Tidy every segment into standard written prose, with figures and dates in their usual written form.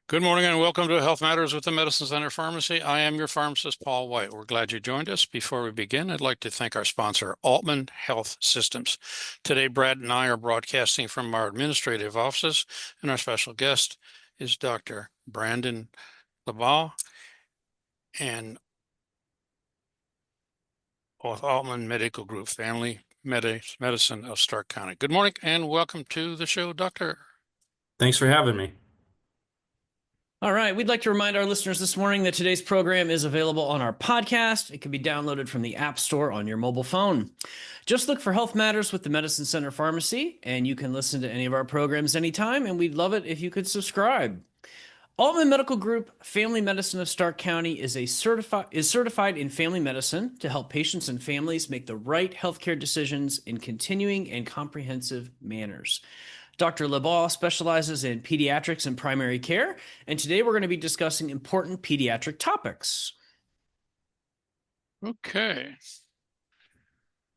Good morning and welcome to Health Matters with the Medicine Center Pharmacy. I am your pharmacist, Paul White. We're glad you joined us. Before we begin, I'd like to thank our sponsor, Aultman Health Systems. Today, Brad and I are broadcasting from our administrative offices, and our special guest is Dr. Brandon Liebau and with Aultman Medical Group, Medicine of Stark County. Good morning and welcome to the show, Doctor. Thanks for having me. All right. We'd like to remind our listeners this morning that today's program is available on our podcast. It can be downloaded from the App Store on your mobile phone. Just look for Health Matters with the Medicine Center Pharmacy, and you can listen to any of our programs anytime, and we'd love it if you could subscribe. Aultman Medical Group Family Medicine of Stark County is certified in family medicine to help patients and families make the right healthcare decisions in continuing and comprehensive manners. Dr. Liebau specializes in pediatrics and primary care, and today we're going to be discussing important pediatric topics. Okay.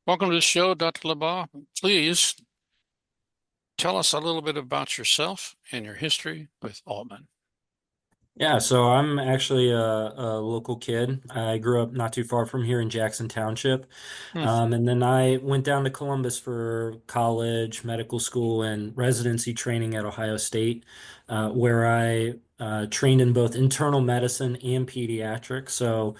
Welcome to the show, Dr. Liebau. Please tell us a little bit about yourself and your history with Aultman. Yeah, so I'm actually a local kid. I grew up not too far from here in Jackson Township. Hmm. And then I went down to Columbus for college, medical school, and residency training at Ohio State, where I trained in both internal medicine and pediatrics. So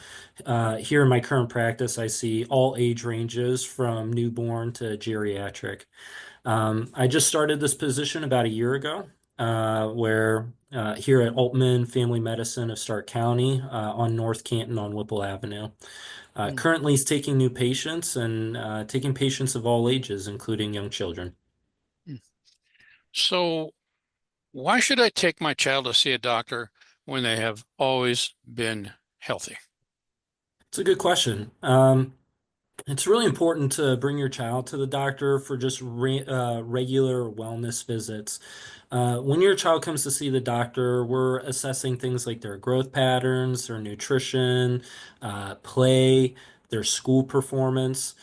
here in my current practice, I see all age ranges from newborn to geriatric. I just started this position about a year ago, where here at Aultman Family Medicine of Stark County on North Canton on Whipple Avenue. Currently, he's taking new patients and taking patients of all ages, including young children. So, why should I take my child to see a doctor when they have always been healthy? It's a good question. It's really important to bring your child to the doctor for just regular wellness visits. When your child comes to see the doctor, we're assessing things like their growth patterns, their nutrition, play, their school performance.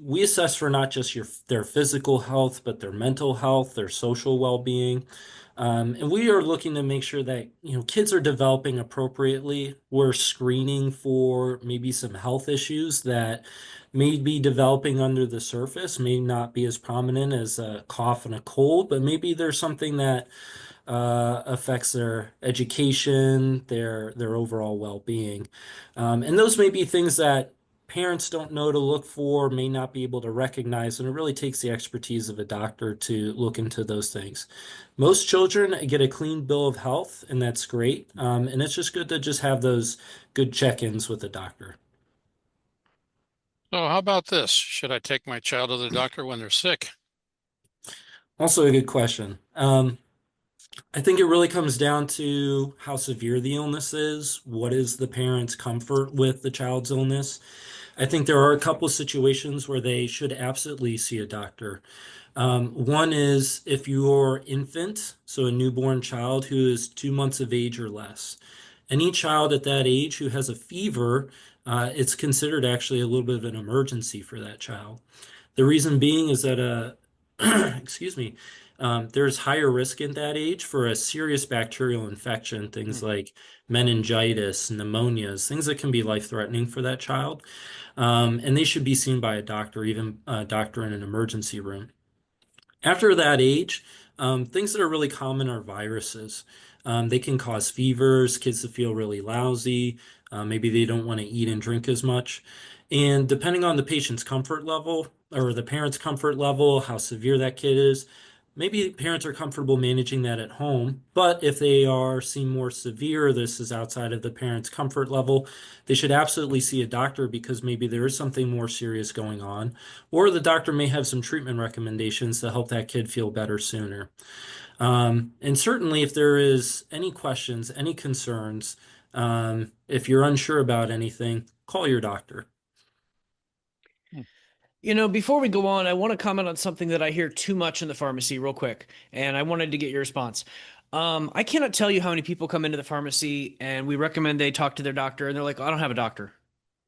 We assess for not just their physical health, but their mental health, their social well-being. And we are looking to make sure that, kids are developing appropriately. We're screening for maybe some health issues that may be developing under the surface, may not be as prominent as a cough and a cold, but maybe there's something that affects their education, their overall well-being. And those may be things that parents don't know to look for, may not be able to recognize, and it really takes the expertise of a doctor to look into those things. Most children get a clean bill of health, and that's great. And it's just good to just have those good check-ins with a doctor. So, how about this? Should I take my child to the doctor when they're sick? Also a good question. I think it really comes down to how severe the illness is. What is the parent's comfort with the child's illness? I think there are a couple of situations where they should absolutely see a doctor. One is if your infant, so a newborn child who is 2 months of age or less. Any child at that age who has a fever, it's considered actually a little bit of an emergency for that child. The reason being is that excuse me, there's higher risk in that age for a serious bacterial infection, things Hmm. like meningitis, pneumonias, things that can be life-threatening for that child. And they should be seen by a doctor, even a doctor in an emergency room. After that age, things that are really common are viruses. They can cause fevers, kids to feel really lousy. Maybe they don't want to eat and drink as much. And depending on the patient's comfort level or the parent's comfort level, how severe that kid is, maybe parents are comfortable managing that at home. But if they are seem more severe, this is outside of the parent's comfort level, they should absolutely see a doctor because maybe there is something more serious going on. Or the doctor may have some treatment recommendations to help that kid feel better sooner. And certainly, if there is any questions, any concerns, if you're unsure about anything, call your doctor. Before we go on, I want to comment on something that I hear too much in the pharmacy real quick, and I wanted to get your response. I cannot tell you how many people come into the pharmacy and we recommend they talk to their doctor, and they're like, "I don't have a doctor."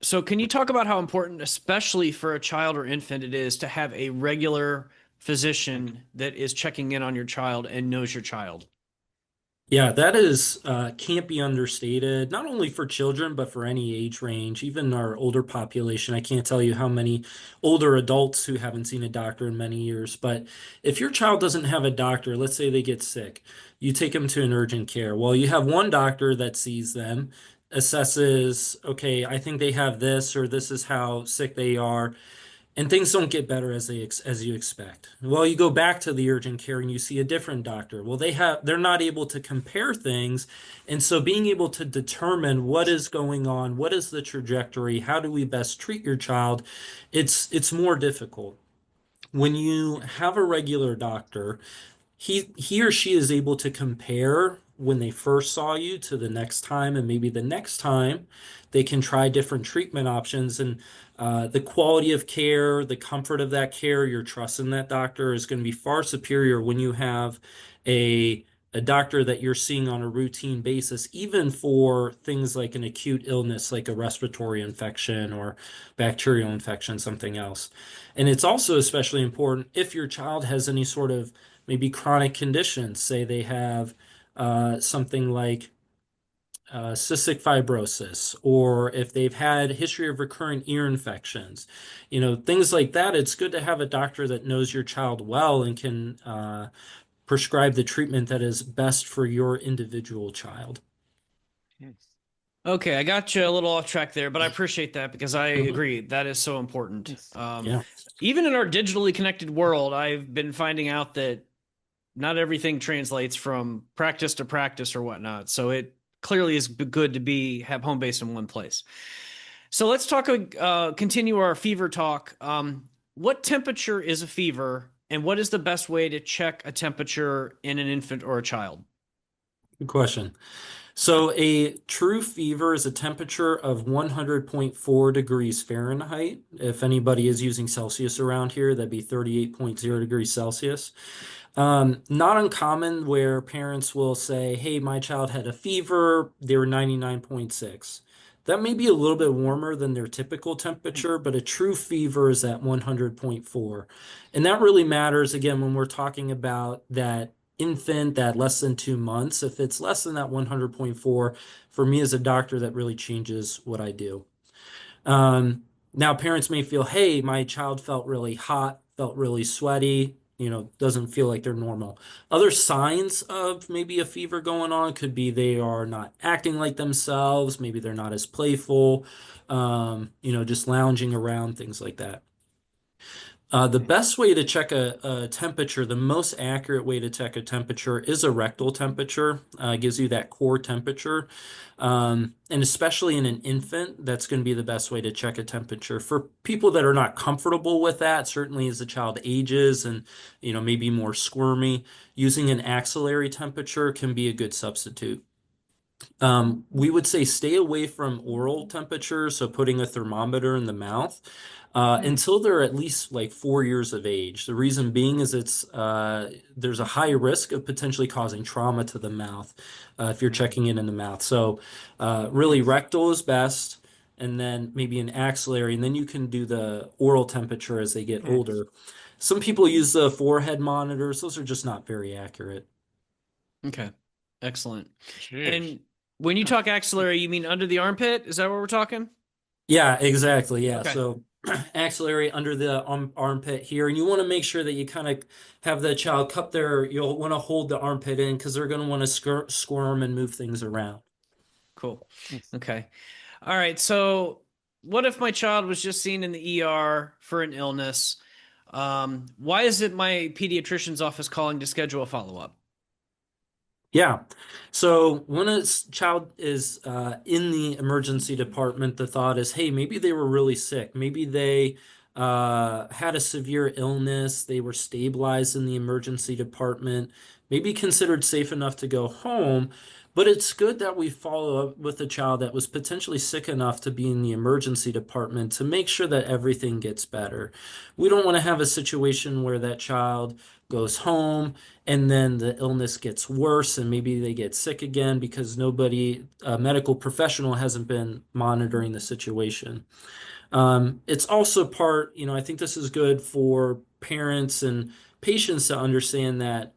So can you talk about how important, especially for a child or infant, it is to have a regular physician that is checking in on your child and knows your child? Yeah, that is can't be understated, not only for children, but for any age range, even our older population. I can't tell you how many older adults who haven't seen a doctor in many years. But if your child doesn't have a doctor, let's say they get sick, you take them to an urgent care. Well, you have one doctor that sees them, assesses, okay, I think they have this, or this is how sick they are. And things don't get better as you expect. Well, you go back to the urgent care and you see a different doctor. Well, they're not able to compare things, and so being able to determine what is going on, what is the trajectory, how do we best treat your child, it's more difficult. When you have a regular doctor, he or she is able to compare when they first saw you to the next time, and maybe the next time they can try different treatment options. And the quality of care, the comfort of that care, your trust in that doctor is going to be far superior when you have a a doctor that you're seeing on a routine basis, even for things like an acute illness, like a respiratory infection or bacterial infection, something else. And it's also especially important if your child has any sort of maybe chronic conditions. Say they have something like cystic fibrosis, or if they've had a history of recurrent ear infections, things like that. It's good to have a doctor that knows your child well and can prescribe the treatment that is best for your individual child. Okay, I got you a little off track there, but I appreciate that because I Mhm. agree that is so important. Yeah. Even in our digitally connected world, I've been finding out that not everything translates from practice to practice or whatnot. So it clearly is good to be have home base in one place. So let's talk. Continue our fever talk. What temperature is a fever, and what is the best way to check a temperature in an infant or a child? Good question. So a true fever is a temperature of 100.4 degrees Fahrenheit. If anybody is using Celsius around here, that'd be 38.0 degrees Celsius. Not uncommon where parents will say, hey, my child had a fever, they were 99.6. That may be a little bit warmer than their typical temperature, but a true fever is at 100.4. And that really matters again when we're talking about that infant that less than 2 months. If it's less than that 100.4, for me as a doctor, that really changes what I do. Now, parents may feel, hey, my child felt really hot, felt really sweaty, doesn't feel like they're normal. Other signs of maybe a fever going on could be they are not acting like themselves, maybe they're not as playful, just lounging around, things like that. The best way to check a temperature, the most accurate way to check a temperature is a rectal temperature. It gives you that core temperature. And especially in an infant, that's going to be the best way to check a temperature. For people that are not comfortable with that, certainly as the child ages and, maybe more squirmy, using an axillary temperature can be a good substitute. We would say stay away from oral temperature, so putting a thermometer in the mouth, until they're at least like 4 years of age. The reason being is there's a high risk of potentially causing trauma to the mouth if you're checking it in the mouth. So really rectal is best, and then maybe an axillary, and then you can do the oral temperature as they get older. Some people use the forehead monitors. Those are just not very accurate. Okay, excellent. Jeez. And when you talk axillary, you mean under the armpit? Is that what we're talking? Yeah, exactly. Yeah. Okay, So axillary under the armpit here, and you want to make sure that you kind of have the child you'll want to hold the armpit in because they're going to want to squirm and move things around. cool. Okay. All right. So, what if my child was just seen in the ER for an illness? Why is it my pediatrician's office calling to schedule a follow-up? Yeah. So when a child is in the emergency department, the thought is, hey, maybe they were really sick. Maybe they had a severe illness. They were stabilized in the emergency department, maybe considered safe enough to go home. But it's good that we follow up with a child that was potentially sick enough to be in the emergency department to make sure that everything gets better. We don't want to have a situation where that child goes home and then the illness gets worse and maybe they get sick again because a medical professional hasn't been monitoring the situation. It's also I think this is good for parents and patients to understand that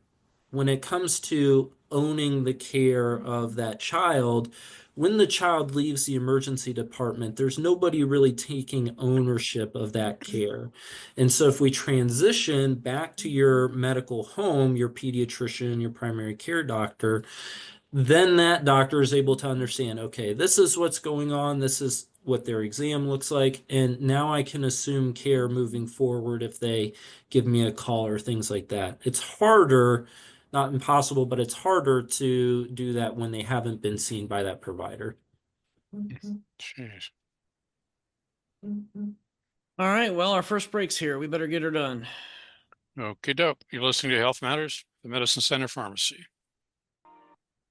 when it comes to owning the care of that child, when the child leaves the emergency department, there's nobody really taking ownership of that care. And so if we transition back to your medical home, your pediatrician, your primary care doctor, then that doctor is able to understand, okay, this is what's going on, this is what their exam looks like, and now I can assume care moving forward if they give me a call or things like that. It's harder, not impossible, but it's harder to do that when they haven't been seen by that provider. Jeez. All right, well, our first break's here. We better get her done. Okie doke. You're listening to Health Matters, the Medicine Center Pharmacy.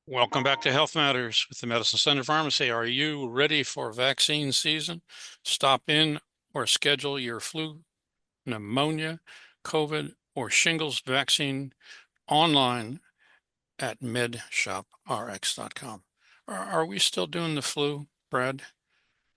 Welcome back to Health Matters with the Medicine Center Pharmacy. Are you ready for vaccine season? Stop in or schedule your flu, pneumonia, COVID, or shingles vaccine online at medshoprx.com. Are we still doing the flu, Brad?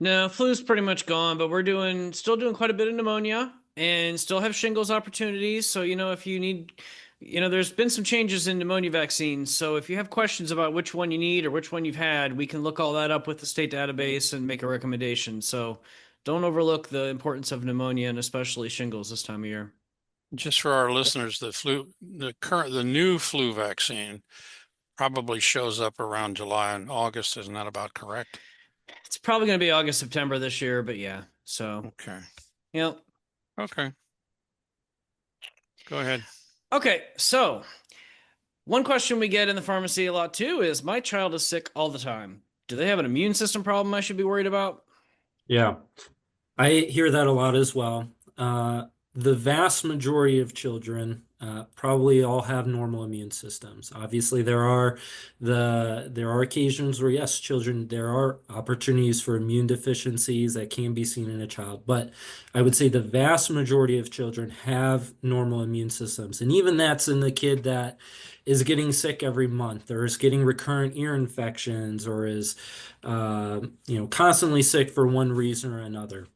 No, flu's pretty much gone, but we're still doing quite a bit of pneumonia and still have shingles opportunities. So, if you need, there's been some changes in pneumonia vaccines. So if you have questions about which one you need or which one you've had, we can look all that up with the state database and make a recommendation. So don't overlook the importance of pneumonia and especially shingles this time of year. Just for our listeners, the new flu vaccine probably shows up around July and August. Isn't that about correct? It's probably going to be August, September this year, but yeah. So, Okay. yep. Okay. Go ahead. Okay. So, one question we get in the pharmacy a lot too is my child is sick all the time. Do they have an immune system problem I should be worried about? Yeah. I hear that a lot as well. Uh, the vast majority of children probably all have normal immune systems. Obviously, there are occasions where yes, children there are opportunities for immune deficiencies that can be seen in a child, but I would say the vast majority of children have normal immune systems, and even that's in the kid that is getting sick every month, or is getting recurrent ear infections, or is constantly sick for one reason or another.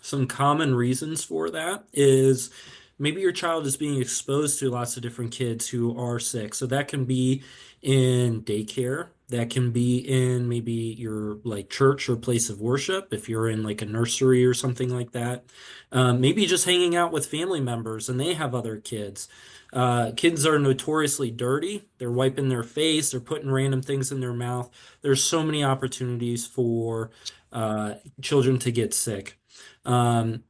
Some common reasons for that is maybe your child is being exposed to lots of different kids who are sick. So that can be in daycare, that can be in maybe your like church or place of worship, if you're in like a nursery or something like that. Maybe just hanging out with family members and they have other kids. Kids are notoriously dirty. They're wiping their face, they're putting random things in their mouth. There's so many opportunities for children to get sick. Um,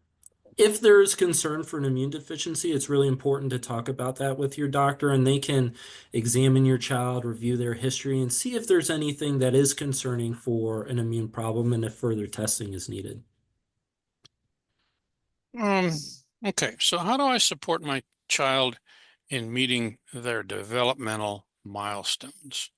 if there is concern for an immune deficiency, it's really important to talk about that with your doctor, and they can examine your child, review their history, and see if there's anything that is concerning for an immune problem and if further testing is needed. Okay. So how do I support my child in meeting their developmental milestones?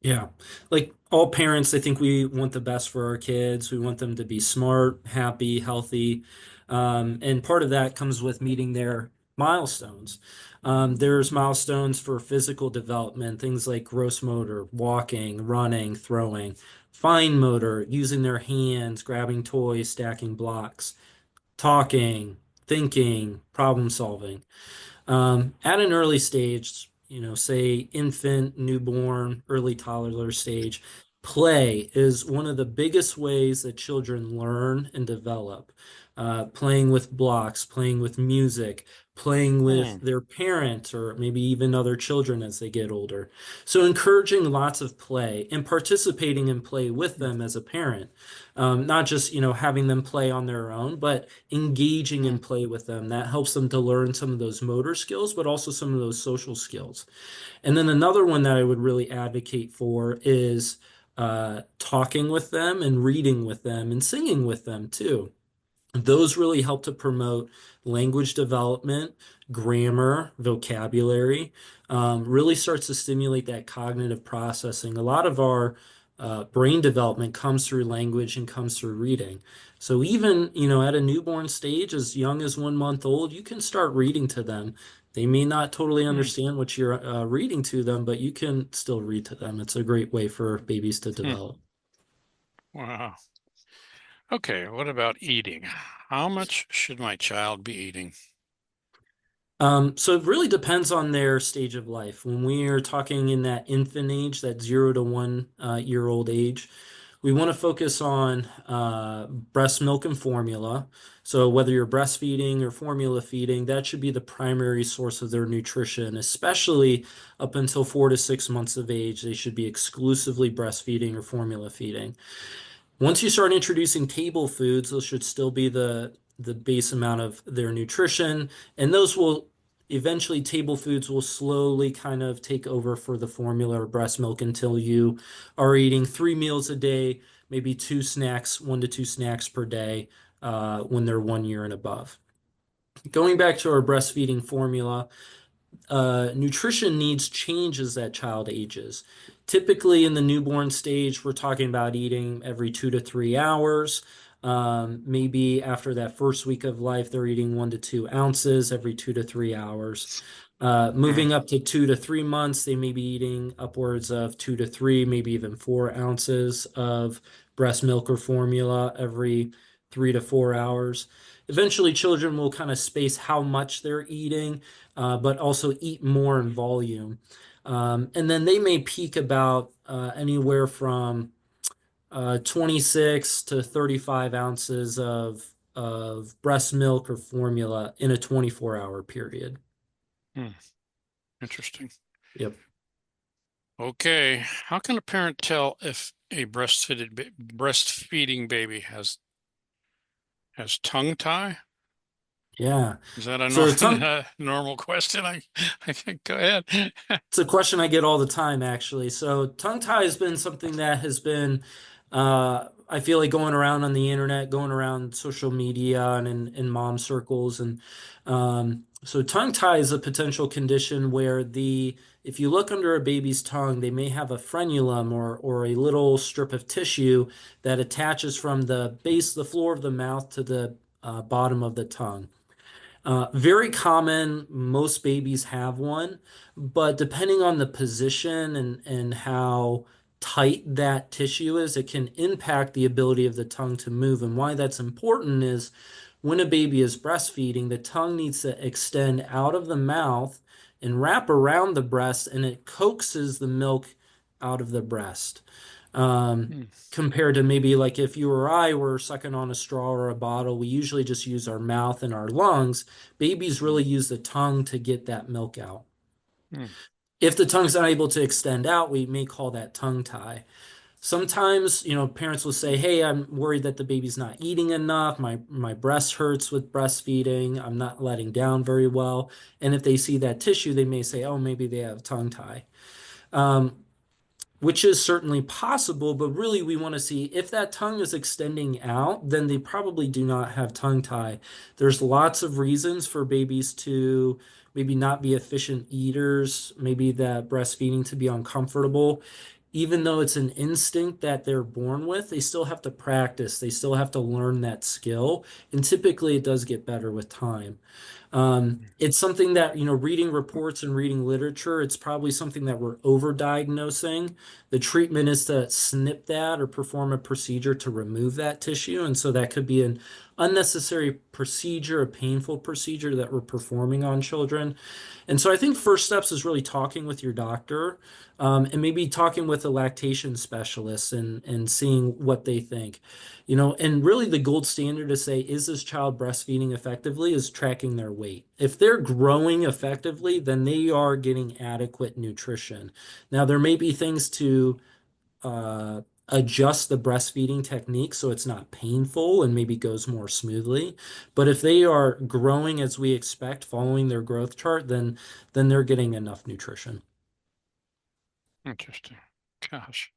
Yeah. Like all parents, I think we want the best for our kids. We want them to be smart, happy, healthy. And part of that comes with meeting their milestones. There's milestones for physical development, things like gross motor, walking, running, throwing, fine motor, using their hands, grabbing toys, stacking blocks, talking, thinking, problem solving. At an early stage, say infant, newborn, early toddler stage, play is one of the biggest ways that children learn and develop. Playing with blocks, playing with music, playing with Hmm. their parents, or maybe even other children as they get older. So, encouraging lots of play and participating in play with them as a parent, not just having them play on their own, but engaging in play with them. That helps them to learn some of those motor skills, but also some of those social skills. And then another one that I would really advocate for is talking with them and reading with them and singing with them too. Those really help to promote language development, grammar, vocabulary, really starts to stimulate that cognitive processing. A lot of our brain development comes through language and comes through reading. So even, at a newborn stage, as young as 1 month old, you can start reading to them. They may not totally Hmm. understand what you're reading to them, but you can still read to them. It's a great way for babies to Hmm. develop. Wow. Okay. What about eating? How much should my child be eating? So it really depends on their stage of life. When we are talking in that infant age, that 0 to 1 year old age, we want to focus on breast milk and formula. So whether you're breastfeeding or formula feeding, that should be the primary source of their nutrition, especially up until 4 to 6 months of age. They should be exclusively breastfeeding or formula feeding. Once you start introducing table foods, those should still be the base amount of their nutrition, and those will eventually table foods will slowly kind of take over for the formula or breast milk until you are eating 3 meals a day, maybe two snacks, 1 to 2 snacks per day when they're 1 year and above. Going back to our breastfeeding formula, nutrition needs change as that child ages. Typically, in the newborn stage, we're talking about eating every 2 to 3 hours. Maybe after that first week of life, they're eating 1 to 2 ounces every 2 to 3 hours. Mm, Moving up to 2 to 3 months, they may be eating upwards of 2 to 3, maybe even 4 ounces of breast milk or formula every 3 to 4 hours. Eventually, children will kind of space how much they're eating, but also eat more in volume. And then they may peak about anywhere from 26 to 35 ounces of breast milk or formula in a 24-hour period. mm, interesting. Yep. Okay, how can a parent tell if a breastfeeding baby has tongue tie? Yeah. Is that a So tongue normal question? I think go ahead. It's a question I get all the time, actually. So tongue tie has been something that has been, I feel like going around on the internet, going around social media and in mom circles. And so tongue tie is a potential condition where if you look under a baby's tongue, they may have a frenulum or a little strip of tissue that attaches from the base, the floor of the mouth to the bottom of the tongue. Very common. Most babies have one, but depending on the position and how tight that tissue is, it can impact the ability of the tongue to move. And why that's important is when a baby is breastfeeding, the tongue needs to extend out of the mouth and wrap around the breast, and it coaxes the milk out of the breast. Um, Hmm, Compared to maybe like if you or I were sucking on a straw or a bottle, we usually just use our mouth and our lungs. Babies really use the tongue to get that milk out. hmm, If the tongue's not able to extend out, we may call that tongue tie. Sometimes, parents will say, "Hey, I'm worried that the baby's not eating enough. My breast hurts with breastfeeding. I'm not letting down very well." And if they see that tissue, they may say, "Oh, maybe they have tongue tie." Um, which is certainly possible, but really we want to see if that tongue is extending out, then they probably do not have tongue tie. There's lots of reasons for babies to maybe not be efficient eaters, maybe that breastfeeding to be uncomfortable. Even though it's an instinct that they're born with, they still have to practice. They still have to learn that skill. And typically it does get better with time. It's something that, reading reports and reading literature, it's probably something that we're overdiagnosing. The treatment is to snip that or perform a procedure to remove that tissue. And so that could be an unnecessary procedure, a painful procedure that we're performing on children. And so I think first steps is really talking with your doctor, and maybe talking with a lactation specialist and seeing what they think. And really the gold standard to say, is this child breastfeeding effectively, is tracking their weight. If they're growing effectively, then they are getting adequate nutrition. Now, there may be things to adjust the breastfeeding technique so it's not painful and maybe goes more smoothly. But if they are growing as we expect, following their growth chart, then they're getting enough nutrition. interesting. Gosh.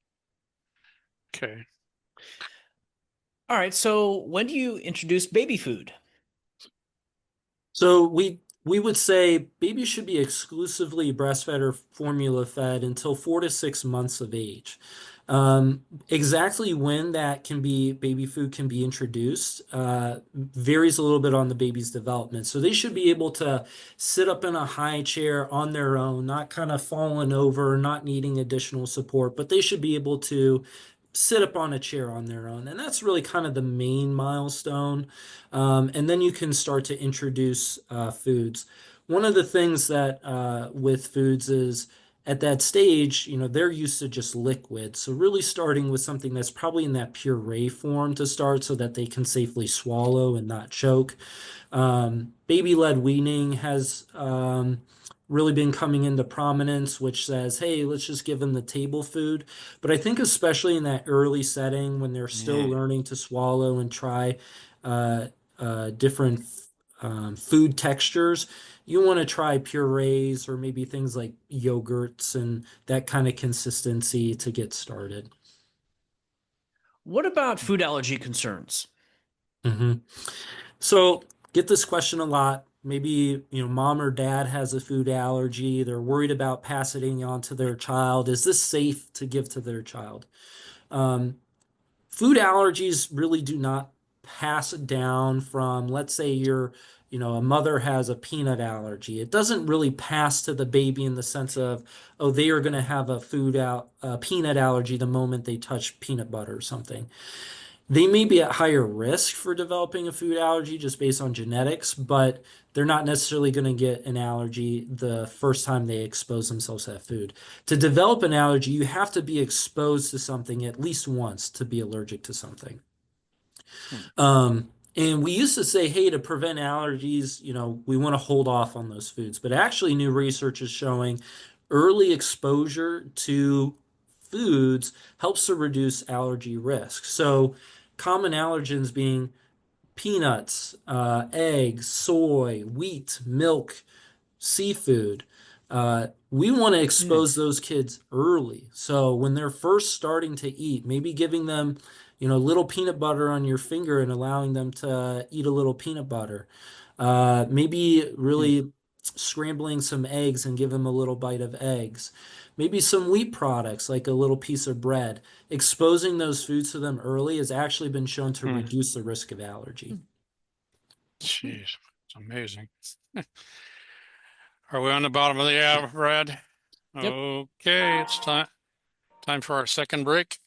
Okay. All right. So when do you introduce baby food? So we would say babies should be exclusively breastfed or formula fed until 4 to 6 months of age. Exactly when that can be baby food can be introduced varies a little bit on the baby's development. So they should be able to sit up in a high chair on their own, not kind of falling over, not needing additional support, but they should be able to sit up on a chair on their own. And that's really kind of the main milestone. And then you can start to introduce foods. one of the things that with foods is at that stage, they're used to just liquid. So really starting with something that's probably in that puree form to start so that they can safely swallow and not choke. Baby-led weaning has really been coming into prominence, which says, hey, let's just give them the table food. But I think especially in that early setting when they're still Mm, learning to swallow and try uh, different food textures, you want to try purees or maybe things like yogurts and that kind of consistency to get started. What about food allergy concerns? Mhm. So get this question a lot. Maybe, mom or dad has a food allergy. They're worried about passing it on to their child. Is this safe to give to their child? Um, Food allergies really do not pass down from, let's say a mother has a peanut allergy. It doesn't really pass to the baby in the sense of, oh, they are going to have a peanut allergy the moment they touch peanut butter or something. They may be at higher risk for developing a food allergy just based on genetics, but they're not necessarily going to get an allergy the first time they expose themselves to that food. To develop an allergy, you have to be exposed to something at least once to be allergic to something. mm, And we used to say, hey, to prevent allergies, we want to hold off on those foods. But actually, new research is showing early exposure to foods helps to reduce allergy risk. So, common allergens being peanuts, eggs, soy, wheat, milk, seafood. We want to Mm, expose those kids early. So when they're first starting to eat, maybe giving them, a little peanut butter on your finger and allowing them to eat a little peanut butter. Maybe mm. really scrambling some eggs and give them a little bite of eggs. Maybe some wheat products like a little piece of bread. Exposing those foods to them early has actually been shown to mm. reduce the risk of allergy. Jeez, it's amazing. Are we on the bottom of the hour, Brad? Yep. Okay, it's time for our second break.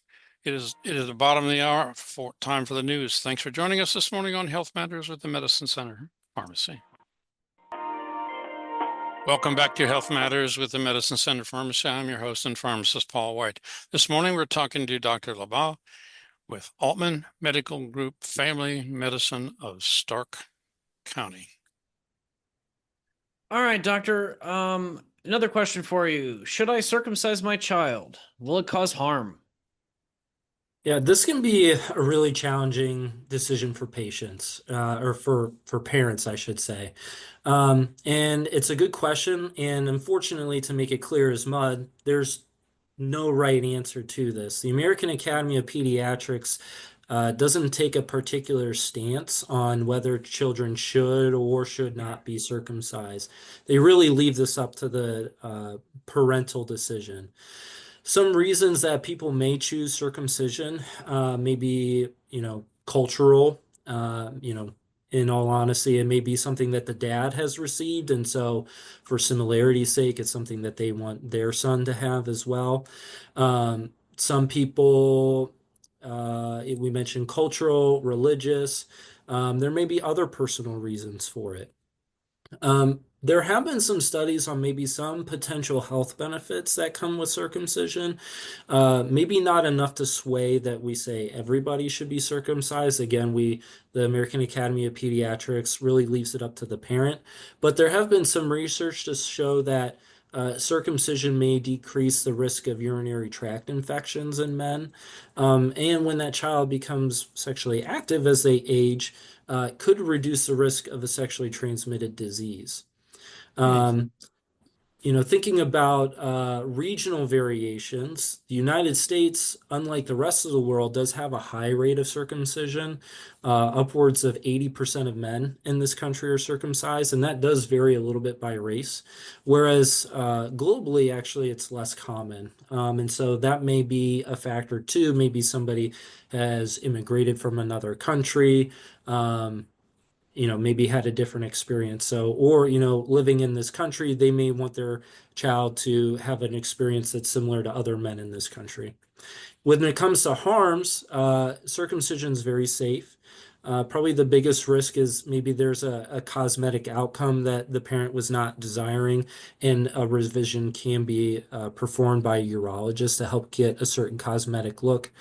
It is the bottom of the hour for time for the news. Thanks for joining us this morning on Health Matters with the Medicine Center Pharmacy. Welcome back to Health Matters with the Medicine Center Pharmacy. I'm your host and pharmacist, Paul White. This morning, we're talking to Dr. Liebau with Aultman Medical Group Family Medicine of Stark County. All right, doctor. Another question for you. Should I circumcise my child? Will it cause harm? Yeah, this can be a really challenging decision for patients, or for parents, I should say. And it's a good question. And unfortunately, to make it clear as mud, there's no right answer to this. The American Academy of Pediatrics doesn't take a particular stance on whether children should or should not be circumcised. They really leave this up to the parental decision. Some reasons that people may choose circumcision may be, cultural. In all honesty, it may be something that the dad has received, and so for similarity's sake, it's something that they want their son to have as well. Some people, we mentioned cultural, religious. There may be other personal reasons for it. There have been some studies on maybe some potential health benefits that come with circumcision. Maybe not enough to sway that we say everybody should be circumcised. Again, the American Academy of Pediatrics really leaves it up to the parent. But there have been some research to show that circumcision may decrease the risk of urinary tract infections in men. And when that child becomes sexually active as they age, could reduce the risk of a sexually transmitted disease. Hmm. Um, Thinking about regional variations, the United States, unlike the rest of the world, does have a high rate of circumcision. Upwards of 80% of men in this country are circumcised, and that does vary a little bit by race. Whereas globally, actually, it's less common. And so that may be a factor too. Maybe somebody has immigrated from another country. Maybe had a different experience. So, or, living in this country, they may want their child to have an experience that's similar to other men in this country. When it comes to harms, circumcision is very safe. Probably the biggest risk is maybe there's a cosmetic outcome that the parent was not desiring, and a revision can be performed by a urologist to help get a certain cosmetic look.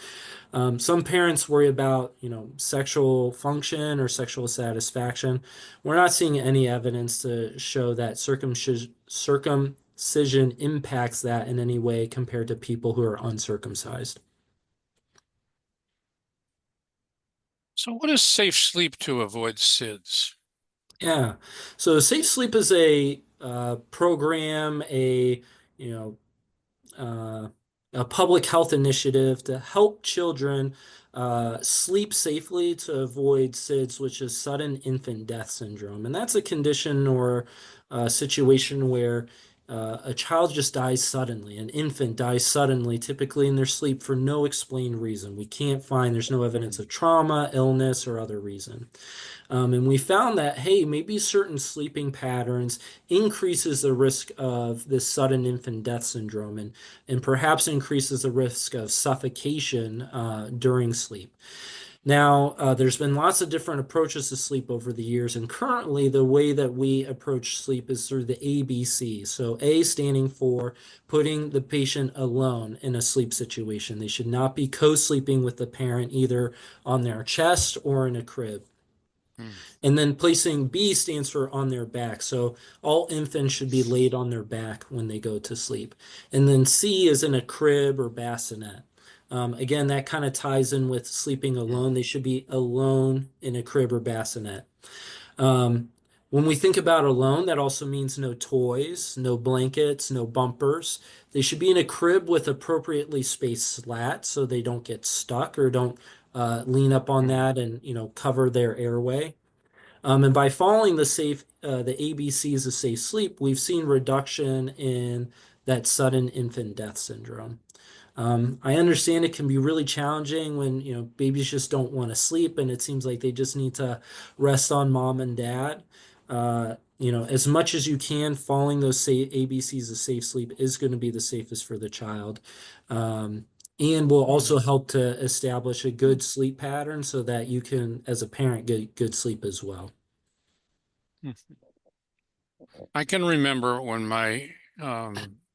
Some parents worry about, sexual function or sexual satisfaction. We're not seeing any evidence to show that circumcision impacts that in any way compared to people who are uncircumcised. So what is safe sleep to avoid SIDS? Yeah. So Safe Sleep is a program, you know, uh, a public health initiative to help children sleep safely to avoid SIDS, which is sudden infant death syndrome. And that's a condition or a situation where a child just dies suddenly, an infant dies suddenly, typically in their sleep for no explained reason. We can't find, there's no evidence of trauma, illness, or other reason. And we found that, hey, maybe certain sleeping patterns increases the risk of this sudden infant death syndrome and perhaps increases the risk of suffocation during sleep. Now, there's been lots of different approaches to sleep over the years, and currently the way that we approach sleep is through the ABC. So A standing for putting the patient alone in a sleep situation. They should not be co-sleeping with the parent either on their chest or in a crib. Hmm. And then placing B stands for on their back. So all infants should be laid on their back when they go to sleep. And then C is in a crib or bassinet. Again, that kind of ties in with sleeping alone. They should be alone in a crib or bassinet. Um, when we think about alone, that also means no toys, no blankets, no bumpers. They should be in a crib with appropriately spaced slats so they don't get stuck or don't lean up on Hmm. that and cover their airway. And by following the ABCs of safe sleep, we've seen reduction in that sudden infant death syndrome. I understand it can be really challenging when, babies just don't want to sleep and it seems like they just need to rest on mom and dad. As much as you can, following those ABCs of safe sleep is going to be the safest for the child. Um, and will also Hmm. help to establish a good sleep pattern so that you can, as a parent, get good sleep as well. I can remember when my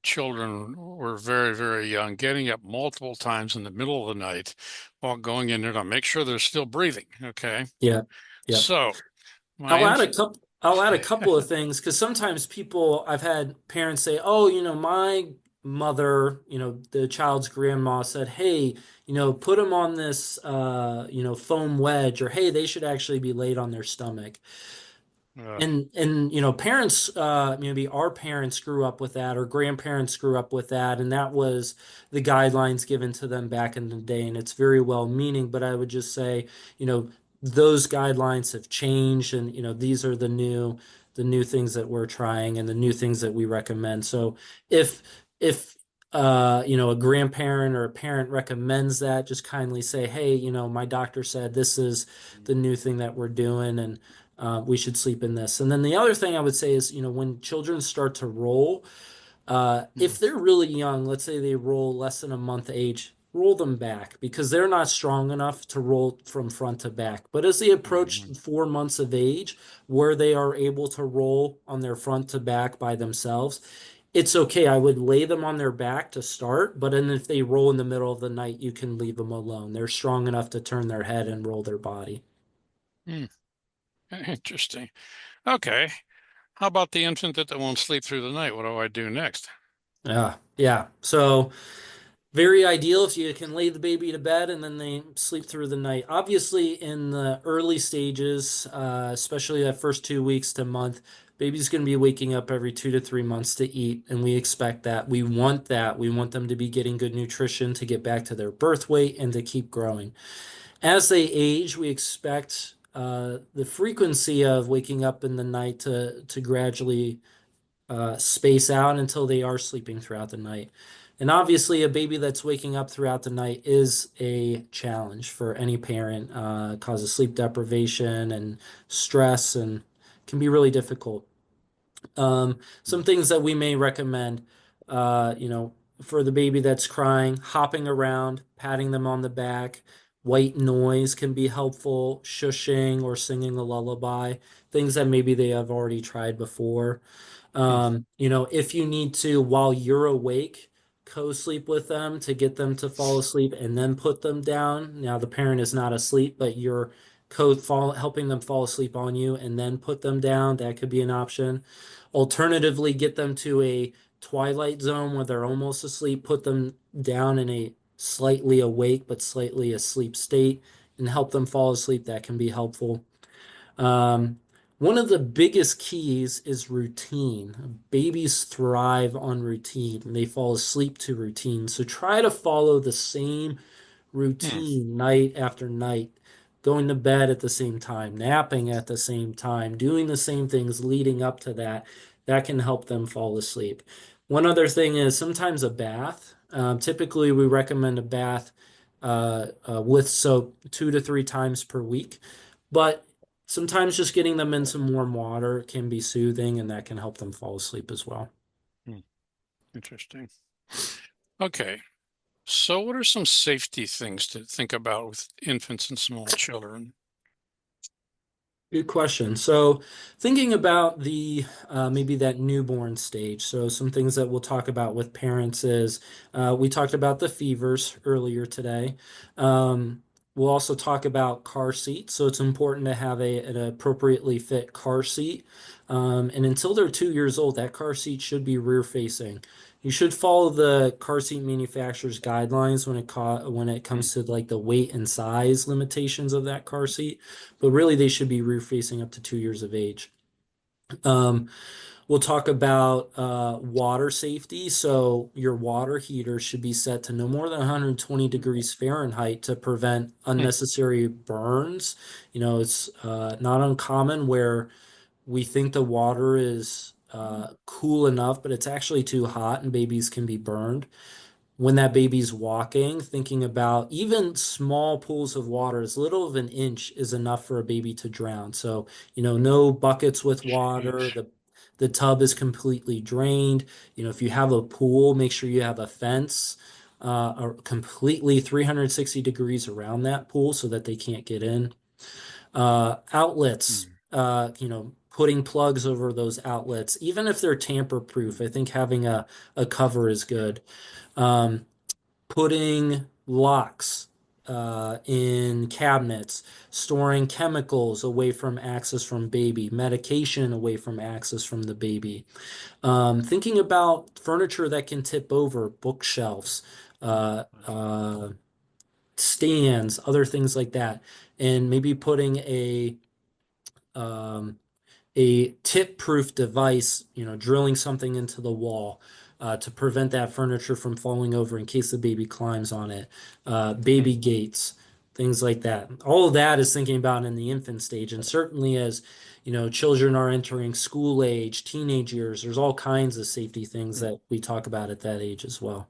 children were very, very young, getting up multiple times in the middle of the night while going in there to make sure they're still breathing. Okay. Yeah. Yeah. So my infant, I'll add a couple of things because sometimes I've had parents say, "Oh, my mother, the child's grandma said, hey, put them on this, foam wedge, or hey, they should actually be laid on their stomach." uh, And parents, maybe our parents grew up with that or grandparents grew up with that, and that was the guidelines given to them back in the day, and it's very well meaning, but I would just say, you know those guidelines have changed, and these are the new things that we're trying and the new things that we recommend. So if a grandparent or a parent recommends that, just kindly say, hey, my doctor said this is the new thing that we're doing, and we should sleep in this. And then the other thing I would say is, when children start to roll, if they're really young, let's say they roll less than a month age, roll them back because they're not strong enough to roll from front to back. But as they approach mhm. 4 months of age, where they are able to roll on their front to back by themselves, it's okay. I would lay them on their back to start, but then if they roll in the middle of the night, you can leave them alone. They're strong enough to turn their head and roll their body. Hmm. Interesting. Okay. How about the infant that won't sleep through the night? What do I do next? Yeah, yeah. So very ideal if you can lay the baby to bed and then they sleep through the night. Obviously, in the early stages, especially that first 2 weeks to month, baby's going to be waking up every 2 to 3 months to eat, and we expect that. We want that. We want them to be getting good nutrition to get back to their birth weight and to keep growing. As they age, we expect the frequency of waking up in the night to gradually space out until they are sleeping throughout the night. And obviously, a baby that's waking up throughout the night is a challenge for any parent, causes sleep deprivation and stress and can be really difficult. Some things that we may recommend, for the baby that's crying, hopping around, patting them on the back, White noise can be helpful, shushing or singing a lullaby, things that maybe they have already tried before. Hmm. If you need to, while you're awake, co-sleep with them to get them to fall asleep and then put them down. Now, the parent is not asleep, but you're helping them fall asleep on you and then put them down. That could be an option. Alternatively, get them to a twilight zone where they're almost asleep, put them down in a slightly awake but slightly asleep state and help them fall asleep. That can be helpful. Um, One of the biggest keys is routine. Babies thrive on routine. They fall asleep to routine. So try to follow the same Hmm. routine night after night, going to bed at the same time, napping at the same time, doing the same things leading up to that. That can help them fall asleep. One other thing is sometimes a bath. Typically, we recommend a bath with soap 2 to 3 times per week, but sometimes just getting them in some warm water can be soothing, and that can help them fall asleep as well. Hmm. Interesting. Okay. So what are some safety things to think about with infants and small children? Good question. So, thinking about the maybe that newborn stage. So, some things that we'll talk about with parents is we talked about the fevers earlier today. Um, we'll also talk about car seats. So, it's important to have an appropriately fit car seat. And until they're 2 years old, that car seat should be rear facing. You should follow the car seat manufacturer's guidelines when it Hmm. comes to like the weight and size limitations of that car seat, but really they should be rear facing up to 2 years of age. Um, we'll talk about water safety. So your water heater should be set to no more than 120 degrees Fahrenheit to prevent Hmm. unnecessary burns. It's not uncommon where we think the water is cool enough, but it's actually too hot and babies can be burned when that baby's walking, thinking about even small pools of water, as little of an inch is enough for a baby to drown. So, no buckets with water. Jeez. The tub is completely drained. If you have a pool, make sure you have a fence completely 360 degrees around that pool so that they can't get in. Outlets, Hmm. putting plugs over those outlets, even if they're tamper-proof, I think having a cover is good. Um, Putting locks in cabinets, storing chemicals away from access from baby, medication away from access from the baby. Thinking about furniture that can tip over, bookshelves, uh, uh, stands, other things like that, and maybe putting um, a tip-proof device, drilling something into the wall to prevent that furniture from falling over in case the baby climbs on it. Hmm. Baby gates, things like that. All of that is thinking about in the infant stage, and certainly as children are entering school age, teenage years, there's all kinds of safety things Hmm. that we talk about at that age as well.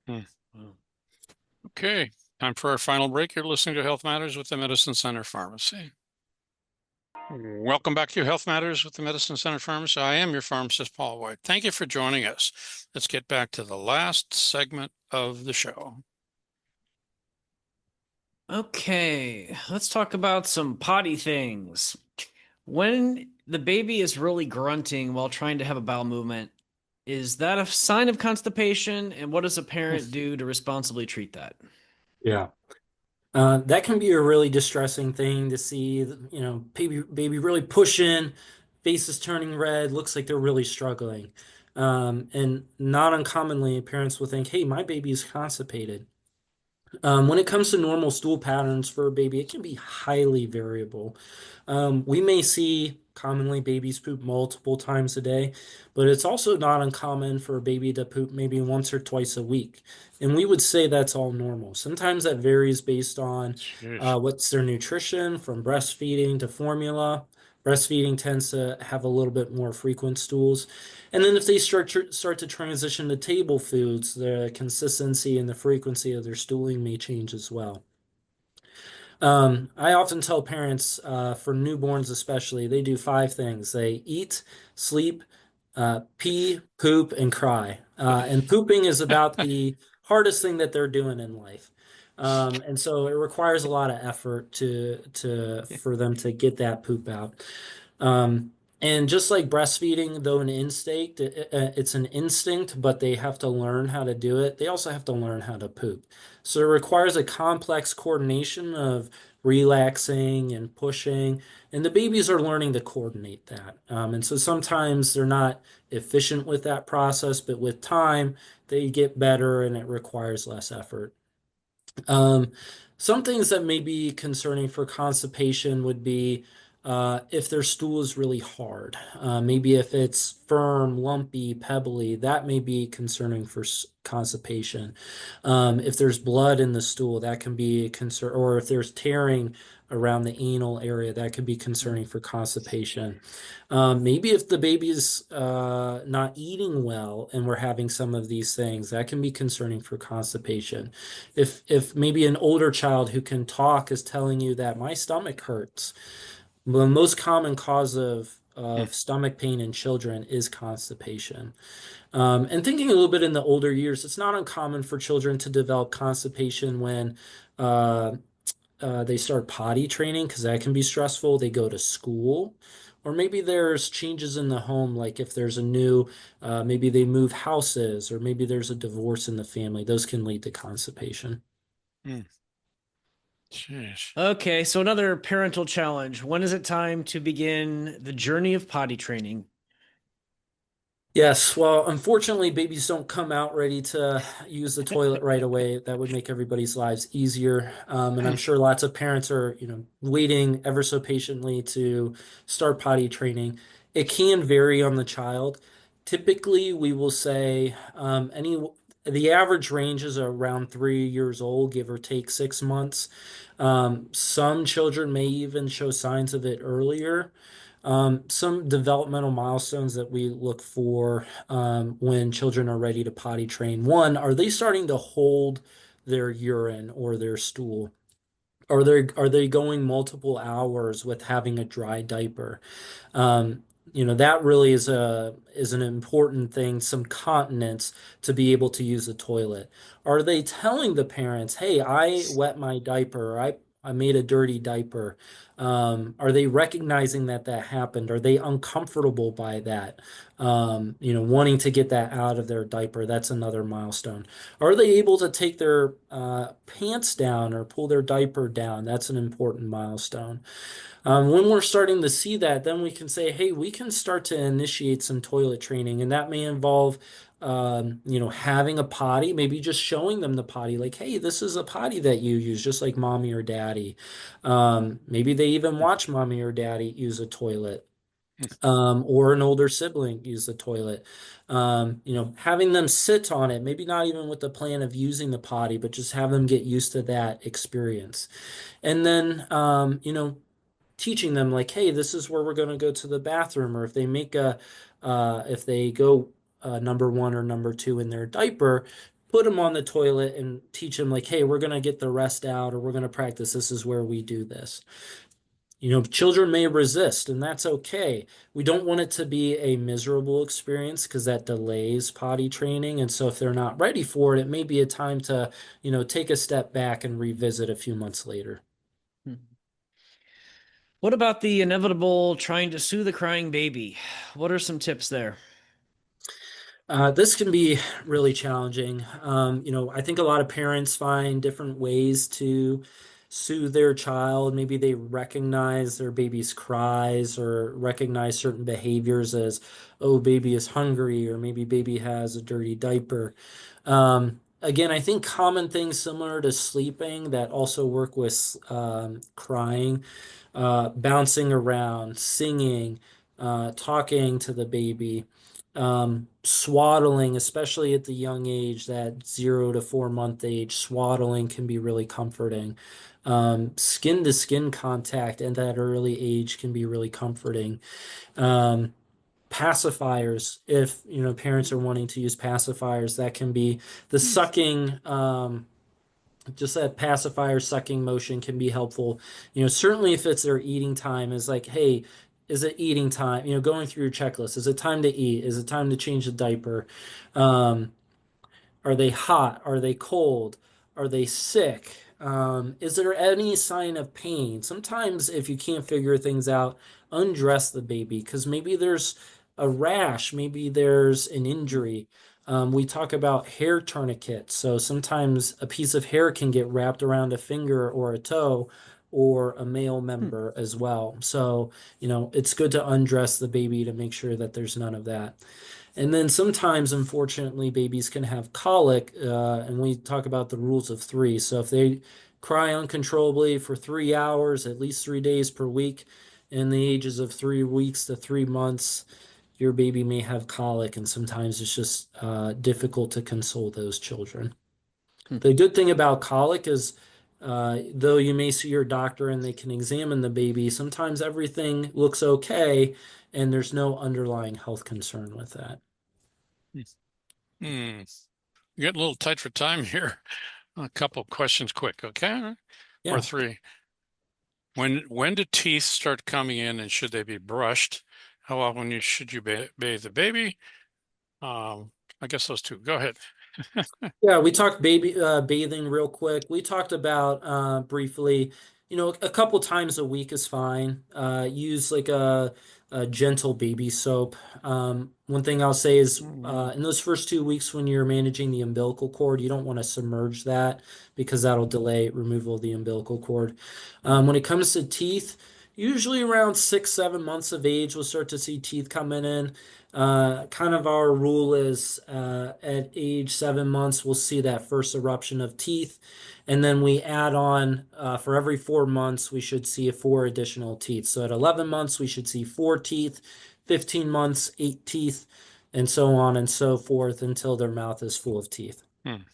Hmm. Wow. Okay. Time for our final break. You're listening to Health Matters with the Medicine Center Pharmacy. Welcome back to Health Matters with the Medicine Center Pharmacy. I am your pharmacist, Paul White. Thank you for joining us. Let's get back to the last segment of the show. Okay, let's talk about some potty things. When the baby is really grunting while trying to have a bowel movement, is that a sign of constipation? And what does a parent do to responsibly treat that? Yeah. That can be a really distressing thing to see, baby really pushing, face is turning red, looks like they're really struggling. And not uncommonly, parents will think, hey, my baby is constipated. When it comes to normal stool patterns for a baby, it can be highly variable. We may see commonly babies poop multiple times a day, but it's also not uncommon for a baby to poop maybe once or twice a week. And we would say that's all normal. Sometimes that varies based on Jeez. what's their nutrition, from breastfeeding to formula. Breastfeeding tends to have a little bit more frequent stools. And then if they start to transition to table foods, the consistency and the frequency of their stooling may change as well. I often tell parents, for newborns especially, they do 5 things. They eat, sleep, pee, poop, and cry. And pooping is about the hardest thing that they're doing in life. And so it requires a lot of effort for them to get that poop out. Um, and just like breastfeeding, though it's an instinct, but they have to learn how to do it. They also have to learn how to poop. So it requires a complex coordination of relaxing and pushing, and the babies are learning to coordinate that. And so sometimes they're not efficient with that process, but with time, they get better and it requires less effort. Um, some things that may be concerning for constipation would be if their stool is really hard. Maybe if it's firm, lumpy, pebbly, that may be concerning for constipation. If there's blood in the stool, that can be a concern, or if there's tearing around the anal area, that could be concerning for constipation. Maybe if the baby's not eating well and we're having some of these things, that can be concerning for constipation. If maybe an older child who can talk is telling you that my stomach hurts, the most common cause Hmm. of stomach pain in children is constipation. And thinking a little bit in the older years, it's not uncommon for children to develop constipation when uh, they start potty training because that can be stressful. They go to school. Or maybe there's changes in the home, like if there's a maybe they move houses, or maybe there's a divorce in the family. Those can lead to constipation. Hmm. Jeez. Okay, so another parental challenge. When is it time to begin the journey of potty training? Yes, well, unfortunately, babies don't come out ready to use the toilet right away. That would make everybody's lives easier. And I'm sure lots of parents are, waiting ever so patiently to start potty training. It can vary on the child. Typically, we will say the average range is around 3 years old, give or take 6 months. Some children may even show signs of it earlier. Some developmental milestones that we look for when children are ready to potty train. One, are they starting to hold their urine or their stool? Are they going multiple hours with having a dry diaper? Um, that really is an important thing, some continence to be able to use the toilet. Are they telling the parents, "Hey, I wet my diaper, or I made a dirty diaper"? Are they recognizing that that happened? Are they uncomfortable by that? Wanting to get that out of their diaper, that's another milestone. Are they able to take their pants down or pull their diaper down? That's an important milestone. When we're starting to see that, then we can say, hey, we can start to initiate some toilet training, and that may involve, having a potty, maybe just showing them the potty, like, hey, this is a potty that you use, just like mommy or daddy. Maybe they even watch mommy or daddy use a toilet. Or an older sibling use the toilet. Having them sit on it, maybe not even with the plan of using the potty, but just have them get used to that experience. And then, teaching them like, hey, this is where we're going to go to the bathroom, or if they go number one or number two in their diaper, put them on the toilet and teach them like, hey, we're going to get the rest out, or we're going to practice. This is where we do this. Children may resist, and that's okay. We don't want it to be a miserable experience because that delays potty training. And so if they're not ready for it, it may be a time to, take a step back and revisit a few months later. What about the inevitable trying to soothe the crying baby? What are some tips there? This can be really challenging. I think a lot of parents find different ways to soothe their child. Maybe they recognize their baby's cries or recognize certain behaviors as, oh, baby is hungry, or maybe baby has a dirty diaper. Again, I think common things similar to sleeping that also work with crying, bouncing around, singing, talking to the baby. Swaddling, especially at the young age, that 0 to 4 month age, swaddling can be really comforting. Skin to skin contact at that early age can be really comforting. Um, Pacifiers, if parents are wanting to use pacifiers, that can be the sucking. Just that pacifier sucking motion can be helpful. Certainly if it's their eating time, is like, hey, is it eating time? Going through your checklist. Is it time to eat? Is it time to change the diaper? Um, are they hot? Are they cold? Are they sick? Is there any sign of pain? Sometimes, if you can't figure things out, undress the baby because maybe there's a rash, maybe there's an injury. We talk about hair tourniquets. So sometimes a piece of hair can get wrapped around a finger or a toe or a male Hmm. member as well. So, it's good to undress the baby to make sure that there's none of that. And then sometimes, unfortunately, babies can have colic, and we talk about the rules of three. So if they cry uncontrollably for 3 hours, at least 3 days per week, in the ages of 3 weeks to 3 months, your baby may have colic, and sometimes it's just difficult to console those children. Hmm. The good thing about colic is, though you may see your doctor and they can examine the baby, sometimes everything looks okay, and there's no underlying health concern with that. Hmm. You're getting a little tight for time here. A couple questions quick, okay? Or Yeah. three. When do teeth start coming in and should they be brushed? How often should you bathe the baby? Um, I guess those two. Go ahead. Yeah, we talked bathing real quick. We talked about briefly, a couple times a week is fine. Use like a gentle baby soap. One thing I'll say is Mm, in those first 2 weeks when you're managing the umbilical cord, you don't want to submerge that because that'll delay removal of the umbilical cord. When it comes to teeth, usually around 6, 7 months of age, we'll start to see teeth coming in. Kind of our rule is at age 7 months, we'll see that first eruption of teeth. And then we add on for every 4 months, we should see four additional teeth. So at 11 months, we should see four teeth, 15 months, eight teeth, and so on and so forth until their mouth is full of teeth. mm.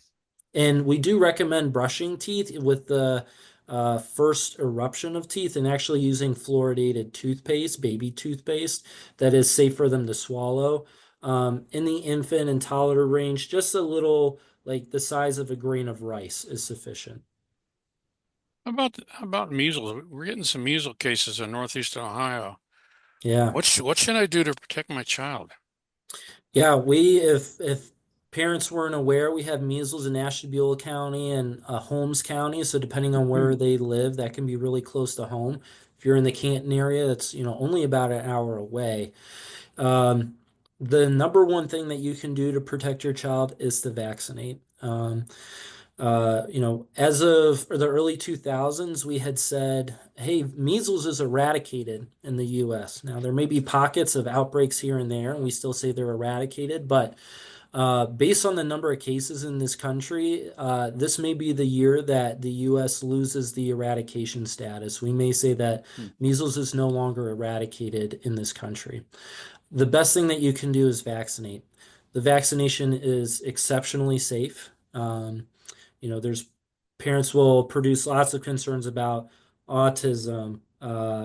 And we do recommend brushing teeth with the first eruption of teeth and actually using fluoridated toothpaste, baby toothpaste, that is safe for them to swallow. In the infant and toddler range, just a little, like the size of a grain of rice is sufficient. How about measles? We're getting some measles cases in Northeastern Ohio. Yeah. What should I do to protect my child? Yeah, if parents weren't aware, we have measles in Ashtabula County and Holmes County. So depending on Hmm. where they live, that can be really close to home. If you're in the Canton area, that's only about an hour away. Um, the number one thing that you can do to protect your child is to vaccinate. As of the early 2000s, we had said, hey, measles is eradicated in the US. Now, there may be pockets of outbreaks here and there, and we still say they're eradicated, but based on the number of cases in this country, this may be the year that the US loses the eradication status. We may say that Hmm. measles is no longer eradicated in this country. The best thing that you can do is vaccinate. The vaccination is exceptionally safe. There's parents will produce lots of concerns about autism,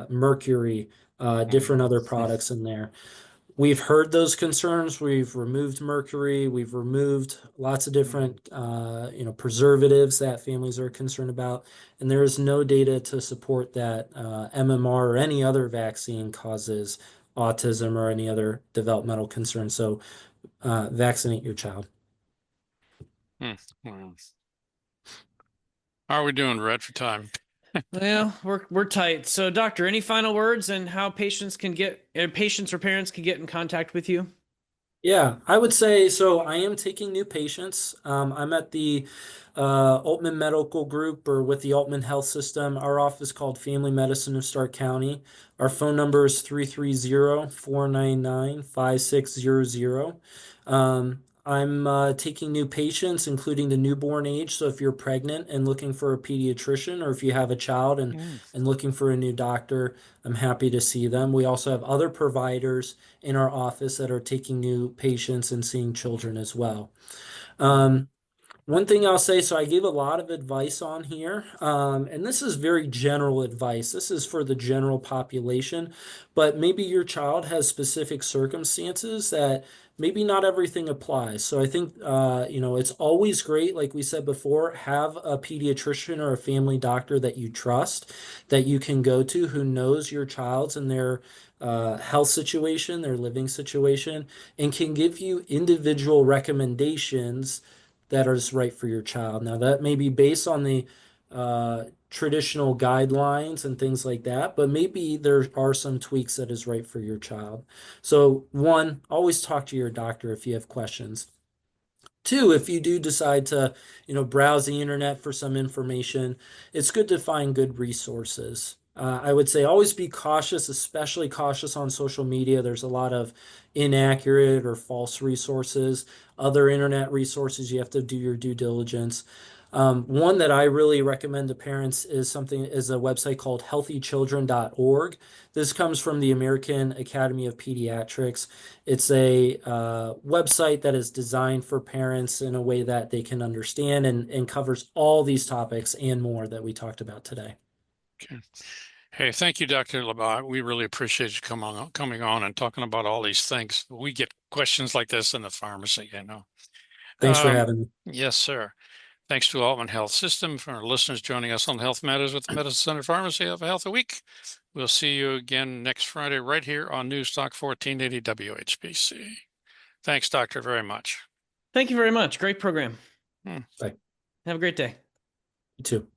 mercury, different Mm, other products in there. We've heard those concerns. We've removed mercury. We've removed lots of mm, different, preservatives that families are concerned about. And there is no data to support that MMR or any other vaccine causes autism or any other developmental concern. So vaccinate your child. mm. How are we doing, Red, for time? Well, we're tight. So, doctor, any final words and how patients or parents can get in contact with you? Yeah, I would say so. I am taking new patients. I'm at the Aultman Medical Group or with the Aultman Health System. Our office is called Family Medicine of Stark County. Our phone number is 330-499-5600. I'm taking new patients, including the newborn age. So if you're pregnant and looking for a pediatrician, or if you have a child Mm, and looking for a new doctor, I'm happy to see them. We also have other providers in our office that are taking new patients and seeing children as well. mm, Um, One thing I'll say, so I gave a lot of advice on here, and this is very general advice. This is for the general population, but maybe your child has specific circumstances that maybe not everything applies. So I think, it's always great, like we said before, have a pediatrician or a family doctor that you trust, that you can go to who knows your child's and their health situation, their living situation, and can give you individual recommendations that are just right for your child. Now, that may be based on the traditional guidelines and things like that, but maybe there are some tweaks that is right for your child. So one, always talk to your doctor if you have questions. Two, if you do decide to, browse the internet for some information, it's good to find good resources. I would say always be cautious, especially cautious on social media. There's a lot of inaccurate or false resources. Other internet resources, you have to do your due diligence. One that I really recommend to parents is a website called healthychildren.org. This comes from the American Academy of Pediatrics. It's a website that is designed for parents in a way that they can understand and covers all these topics and more that we talked about today. Okay. Hey, thank you, Dr. Liebau. We really appreciate you coming on and talking about all these things. We get questions like this in the pharmacy, Thanks for having me. Yes, sir. Thanks to Aultman Health System for our listeners joining us on Health Matters with the Medicine Center Pharmacy of Health a Week. We'll see you again next Friday right here on News Talk 1480 WHBC. Thanks, Doctor, very much. Thank you very much. Great program. Bye. Have a great day. You too.